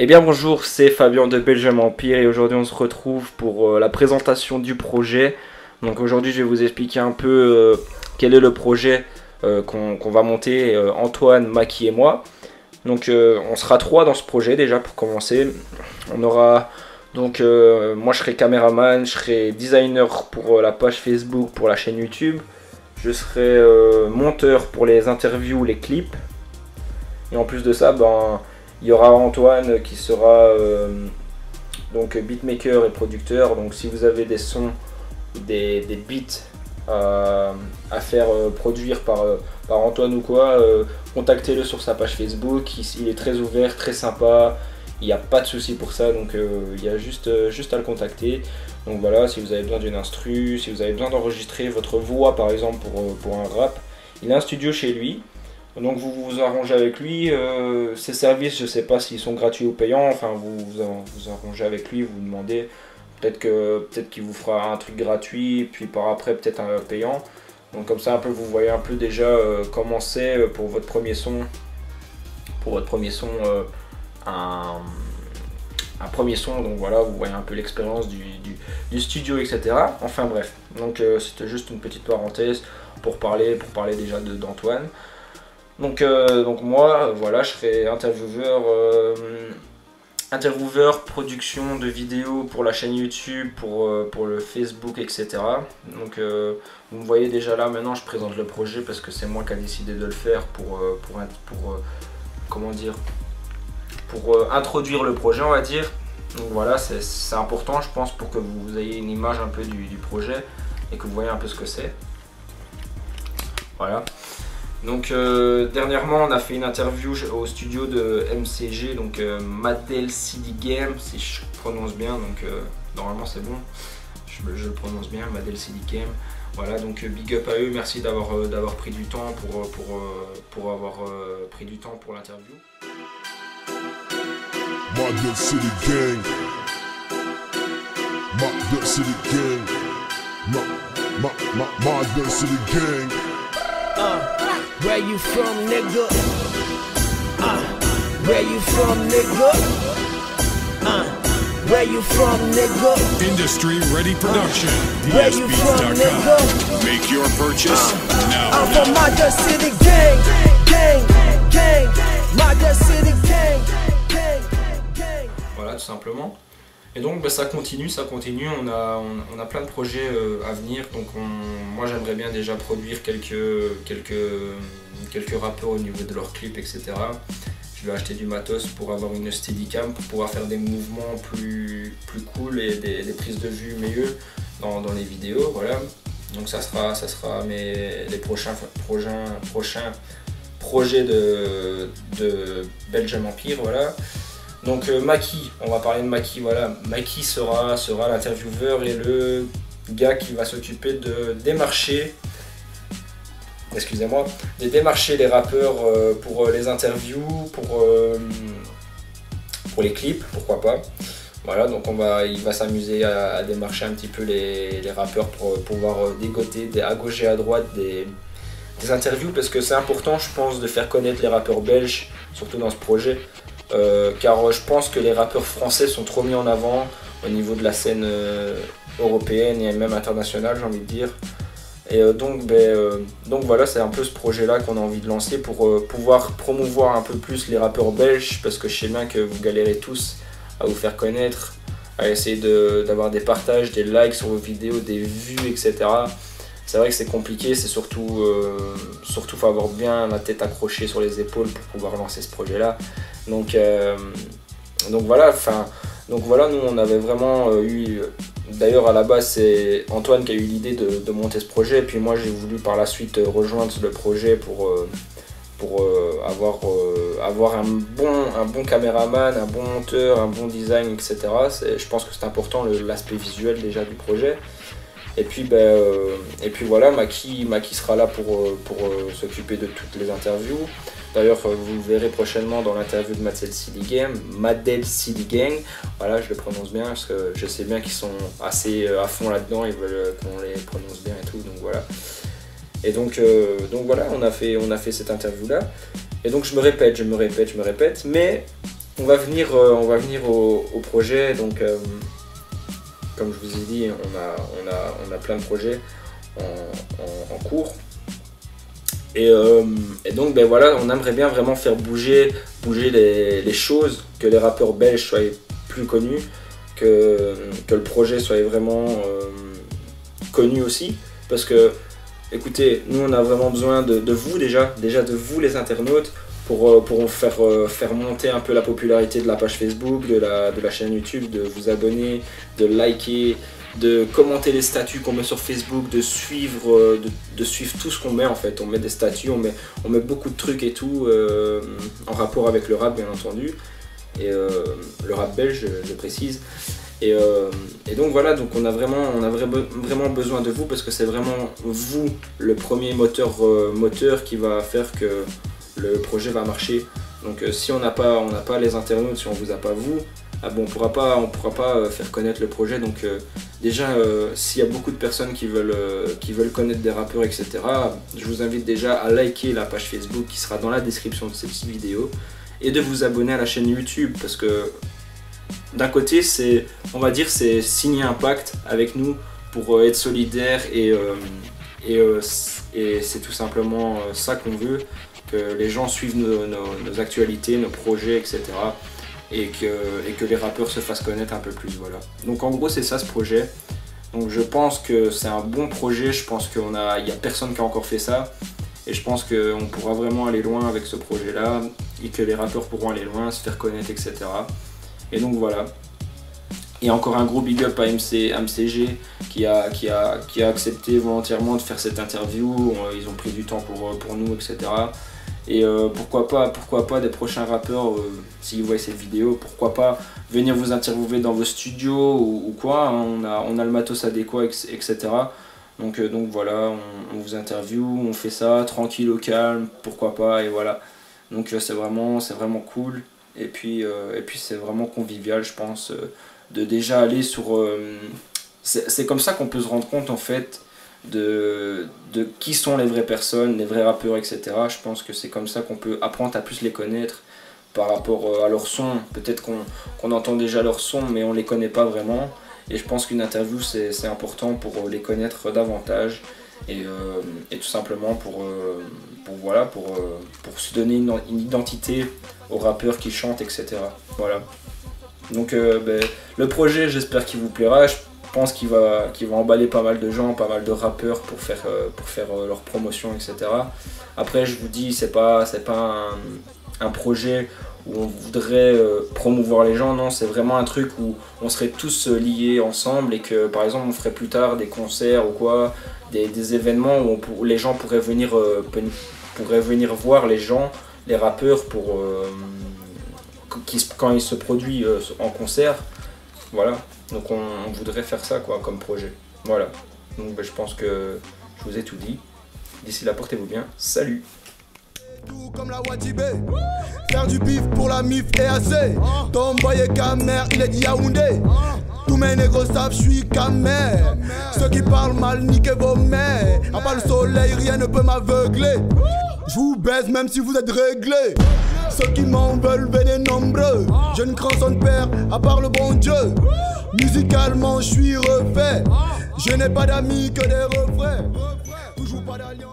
Eh bien bonjour, c'est Fabien de Belgium Empire et aujourd'hui on se retrouve pour la présentation du projet. Donc aujourd'hui je vais vous expliquer un peu quel est le projet qu'on va monter, Antoine, Maki et moi. Donc on sera trois dans ce projet déjà pour commencer. On aura donc moi je serai caméraman, je serai designer pour la page Facebook, pour la chaîne YouTube. Je serai monteur pour les interviews, les clips. Et en plus de ça, il y aura Antoine qui sera donc beatmaker et producteur. Donc si vous avez des sons, des beats à faire produire par Antoine ou quoi, contactez-le sur sa page Facebook. Il est très ouvert, très sympa. Il n'y a pas de souci pour ça, donc il y a juste à le contacter. Donc voilà, si vous avez besoin d'une instru, si vous avez besoin d'enregistrer votre voix par exemple pour un rap, il a un studio chez lui. Donc vous vous arrangez avec lui, ses services je sais pas s'ils sont gratuits ou payants, enfin vous arrangez avec lui, vous demandez, peut-être qu'il vous fera un truc gratuit, puis par après peut-être un payant. Donc comme ça un peu vous voyez un peu déjà comment c'est pour votre premier son, un premier son, donc voilà, vous voyez un peu l'expérience du studio, etc. Enfin bref, donc c'était juste une petite parenthèse pour parler déjà d'Antoine. Donc moi, voilà, je serai intervieweur, production de vidéos pour la chaîne YouTube, pour le Facebook, etc. Donc vous me voyez déjà là, maintenant je présente le projet parce que c'est moi qui a décidé de le faire comment dire, pour introduire le projet, on va dire. Donc voilà, c'est important je pense pour que vous ayez une image un peu du projet et que vous voyez un peu ce que c'est. Voilà. Donc dernièrement on a fait une interview au studio de MCG, donc Madel CD Game, si je prononce bien, donc normalement c'est bon, je le prononce bien, Madel CD Game. Voilà, donc big up à eux, merci d'avoir pris du temps pour avoir pris du temps pour l'interview. Madel CD Gang, Madel CD Gang, Madel CD Gang. Where you from, nigga? Where you from, nigga? Where you from, nigga? Industry Ready Production. Where you from, nigga? Make your purchase now. I'm from Madel City Gang, gang. Madel City Gang, gang. Voilà, tout simplement. Et donc ça continue, on a plein de projets à venir, donc moi j'aimerais bien déjà produire quelques rappeurs au niveau de leurs clips, etc. Je vais acheter du matos pour avoir une steadicam, pour pouvoir faire des mouvements plus cool et des prises de vue mieux dans les vidéos, voilà. Donc ça sera les prochains projets de Belgium Empire, voilà. Donc Maki, on va parler de Maki, voilà. Maki sera l'intervieweur et le gars qui va s'occuper de démarcher les rappeurs pour les interviews, pour les clips, pourquoi pas. Voilà, donc il va s'amuser à démarcher un petit peu les rappeurs pour pouvoir dégoter à gauche et à droite des interviews, parce que c'est important je pense de faire connaître les rappeurs belges, surtout dans ce projet. Car je pense que les rappeurs français sont trop mis en avant au niveau de la scène européenne et même internationale, j'ai envie de dire. Et donc voilà, c'est un peu ce projet-là qu'on a envie de lancer pour pouvoir promouvoir un peu plus les rappeurs belges, parce que je sais bien que vous galérez tous à vous faire connaître, à essayer d'avoir des partages, des likes sur vos vidéos, des vues, etc. C'est vrai que c'est compliqué, c'est surtout faut avoir bien la tête accrochée sur les épaules pour pouvoir lancer ce projet-là. Donc voilà, nous on avait vraiment eu, d'ailleurs à la base c'est Antoine qui a eu l'idée de monter ce projet, et puis moi j'ai voulu par la suite rejoindre le projet pour avoir un bon caméraman, un bon monteur, un bon design, etc. Je pense que c'est important l'aspect visuel déjà du projet. Et puis voilà, Maki sera là pour s'occuper de toutes les interviews. D'ailleurs, vous verrez prochainement dans l'interview de Madel CD Gang. Voilà, je le prononce bien parce que je sais bien qu'ils sont assez à fond là-dedans, ils veulent qu'on les prononce bien et tout, donc voilà. Et donc voilà, on a fait cette interview là. Et donc je me répète, mais on va venir au projet. Donc, comme je vous ai dit, on a plein de projets en cours. Et donc, ben voilà, on aimerait bien vraiment faire bouger les choses, que les rappeurs belges soient plus connus, que le projet soit vraiment connu aussi. Parce que, écoutez, nous on a vraiment besoin de vous déjà de vous les internautes, pour faire monter un peu la popularité de la page Facebook, de la chaîne YouTube, de vous abonner, de liker, de commenter les statuts qu'on met sur Facebook, de suivre tout ce qu'on met en fait. On met des statuts, on met beaucoup de trucs et tout en rapport avec le rap bien entendu, et le rap belge je précise. Et donc voilà, donc on a vraiment besoin de vous, parce que c'est vraiment vous le premier moteur qui va faire que le projet va marcher. Donc si on n'a pas les internautes, si on vous a pas vous, on pourra pas faire connaître le projet. Donc déjà, s'il y a beaucoup de personnes qui veulent connaître des rappeurs, etc., je vous invite déjà à liker la page Facebook qui sera dans la description de cette vidéo, et de vous abonner à la chaîne YouTube, parce que d'un côté, c'est signer un pacte avec nous pour être solidaire, et c'est tout simplement ça qu'on veut, que les gens suivent nos actualités, nos projets, etc. Et que les rappeurs se fassent connaître un peu plus, voilà. Donc en gros c'est ça ce projet. Donc je pense que c'est un bon projet, je pense qu'il n'y a personne qui a encore fait ça, et je pense qu'on pourra vraiment aller loin avec ce projet là, et que les rappeurs pourront aller loin, se faire connaître, etc. Et donc voilà. Et encore un gros big up à MCG qui a accepté volontairement de faire cette interview. Ils ont pris du temps pour nous, etc. Et pourquoi pas des prochains rappeurs, s'ils voient cette vidéo, pourquoi pas venir vous interviewer dans vos studios ou quoi, hein. On a le matos adéquat, etc. Donc voilà, on vous interviewe, on fait ça tranquille, au calme, pourquoi pas, et voilà. Donc c'est vraiment cool, et puis c'est vraiment convivial, je pense, de déjà aller sur... c'est comme ça qu'on peut se rendre compte en fait de qui sont les vraies personnes, les vrais rappeurs, etc. Je pense que c'est comme ça qu'on peut apprendre à plus les connaître par rapport à leur son. Peut-être qu'on entend déjà leur son, mais on les connaît pas vraiment. Et je pense qu'une interview c'est important pour les connaître davantage, et tout simplement pour se donner une identité aux rappeurs qui chantent, etc. Voilà. Donc le projet, j'espère qu'il vous plaira. Je pense qu'il va emballer pas mal de gens, pas mal de rappeurs pour faire leur promotion, etc. Après, je vous dis, c'est pas un projet où on voudrait promouvoir les gens, non, c'est vraiment un truc où on serait tous liés ensemble, et que par exemple on ferait plus tard des concerts ou quoi, des événements où les gens pourraient venir voir les rappeurs quand ils se produisent en concert. Voilà, donc on voudrait faire ça quoi comme projet. Voilà, donc je pense que je vous ai tout dit. D'ici là, portez-vous bien, salut. Tout comme la Wadjibé, faire du bif pour la MIF et assez. Tomboy et Kamer, il est de Yaoundé. Tous mes négros savent, je suis Kamer. Ceux qui parlent mal, niquez vos mères. À part le soleil, rien ne peut m'aveugler. Je vous baise même si vous êtes réglés. Ceux qui m'en veulent, venez nombreux. Je ne crains son père, à part le bon Dieu. Musicalement, je suis refait. Je n'ai pas d'amis que des refrains. Toujours pas d'alliance.